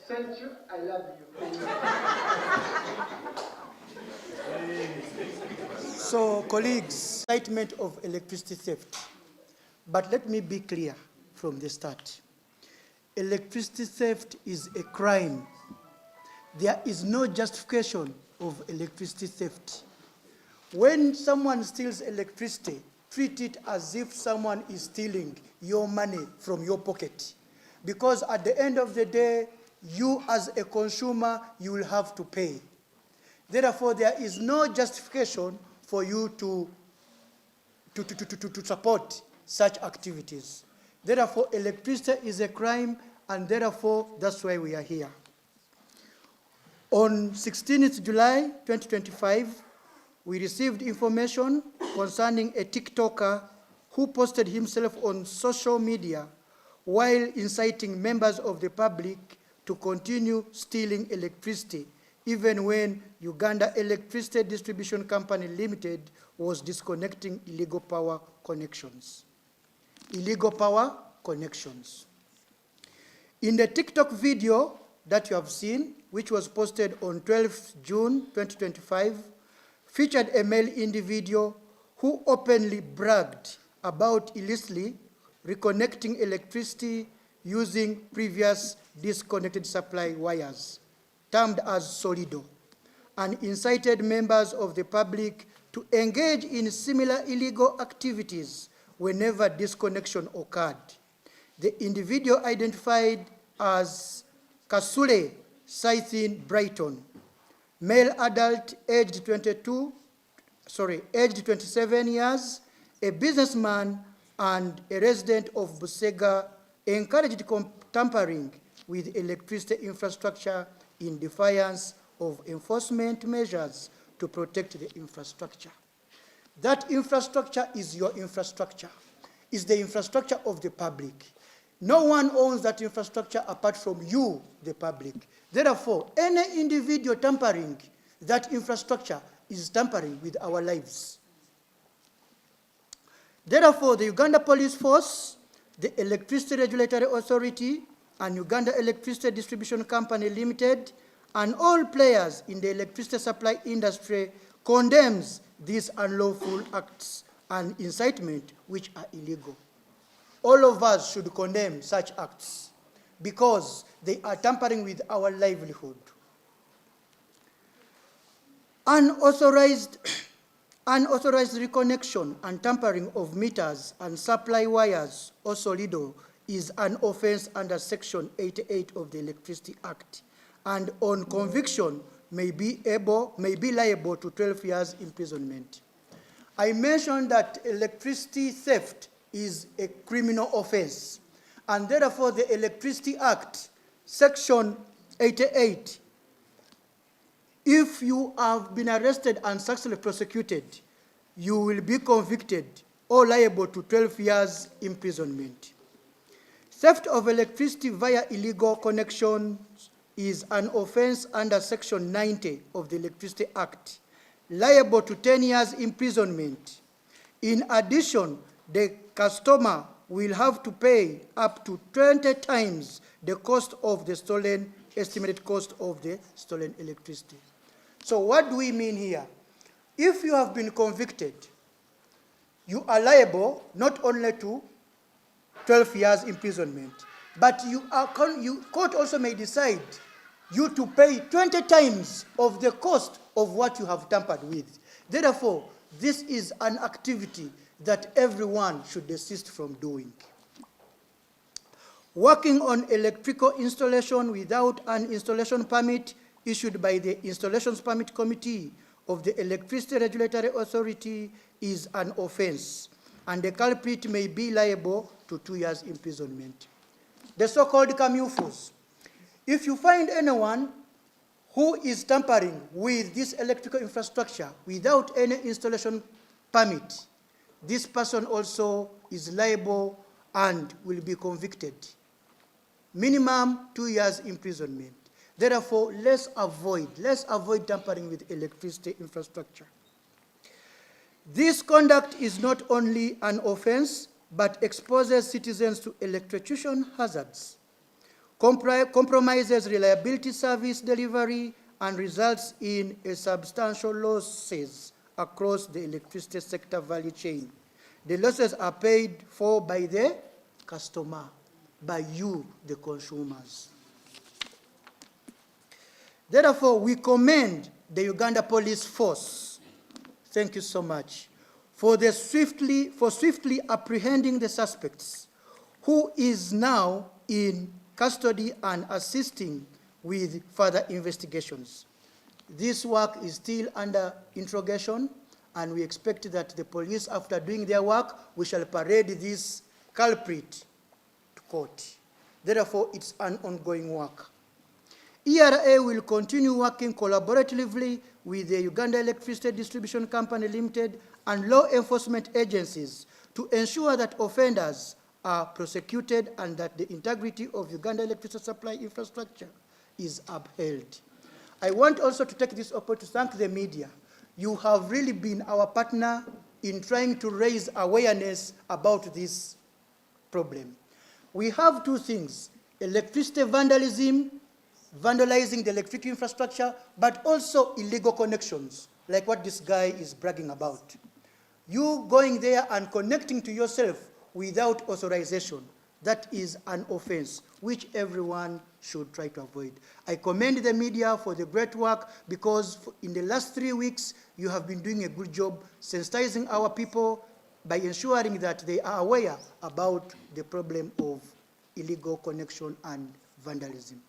Thank you, I love you. So, colleagues, incitement of electricity theft. But let me be clear from the start. Electricity theft is a crime. There is no justification of electricity theft. When someone steals electricity, treat it as if someone is stealing your money from your pocket. Because at the end of the day, you as a consumer, you will have to pay. Therefore, there is no justification for you to support such activities. Therefore, electricity is a crime, and therefore, that's why we are here. On 16th July 2025, we received information concerning a TikToker who posted himself on social media while inciting members of the public to continue stealing electricity, even when Uganda Electricity Distribution Company Limited was disconnecting illegal power connections. Illegal power connections. In the TikTok video that you have seen, which was posted on 12th June 2025, featured a male individual who openly bragged about illicitly reconnecting electricity using previous disconnected supply wires, termed as Solido, and incited members of the public to engage in similar illegal activities whenever disconnection occurred. The individual identified as Kasule Scythin Brighton, male adult, aged 27 years, a businessman and a resident of Busega, encouraged tampering with electricity infrastructure in defiance of enforcement measures to protect the infrastructure. That infrastructure is your infrastructure, is the infrastructure of the public. No one owns that infrastructure apart from you, the public. Therefore, any individual tampering that infrastructure is tampering with our lives. Therefore, the Uganda Police Force, the Electricity Regulatory Authority, and Uganda Electricity Distribution Company Limited, and all players in the electricity supply industry condemns these unlawful acts and incitement which are illegal. All of us should condemn such acts because they are tampering with our livelihood. Unauthorized reconnection and tampering of meters and supply wires, or Solido, is an offense under Section 88 of the Electricity Act, and on conviction may be liable to 12 years imprisonment. I mentioned that electricity theft is a criminal offense, and therefore the Electricity Act, Section 88, if you have been arrested and successfully prosecuted, you will be convicted or liable to 12 years imprisonment. Theft of electricity via illegal connections is an offense under Section 90 of the Electricity Act, liable to 10 years imprisonment. In addition, the customer will have to pay up to 20 times the cost of the stolen, estimated cost of the stolen electricity. So what do we mean here? If you have been convicted, you are liable not only to 12 years imprisonment, but court also may decide you to pay 20 times of the cost of what you have tampered with. Therefore, this is an activity that everyone should desist from doing. Working on electrical installation without an installation permit issued by the Installations Permit Committee of the Electricity Regulatory Authority is an offense, and the culprit may be liable to 2 years imprisonment. the so-called CAMUFUs. If you find anyone who is tampering with this electrical infrastructure without any installation permit, this person also is liable and will be convicted. Minimum 2 years imprisonment. Therefore, let's avoid tampering with electricity infrastructure. This conduct is not only an offense, but exposes citizens to electrocution hazards, compromises reliability service delivery, and results in a substantial losses across the electricity sector value chain. The losses are paid for by the customer, by you, the consumers. Therefore, we commend the Uganda Police Force, thank you so much, for swiftly apprehending the suspects, who is now in custody and assisting with further investigations. This work is still under interrogation, and we expect that the police, after doing their work, we shall parade this culprit to court. Therefore, it's an ongoing work. ERA will continue working collaboratively with the Uganda Electricity Distribution Company Limited and law enforcement agencies to ensure that offenders are prosecuted and that the integrity of Uganda electricity supply infrastructure is upheld. I want also to take this opportunity to thank the media. You have really been our partner in trying to raise awareness about this problem. We have two things: electricity vandalism, vandalizing the electric infrastructure, but also illegal connections, like what this guy is bragging about. You going there and connecting to yourself without authorization, that is an offense, which everyone should try to avoid. I commend the media for the great work, because in the last 3 weeks, you have been doing a good job sensitizing our people by ensuring that they are aware about the problem of illegal connection and vandalism.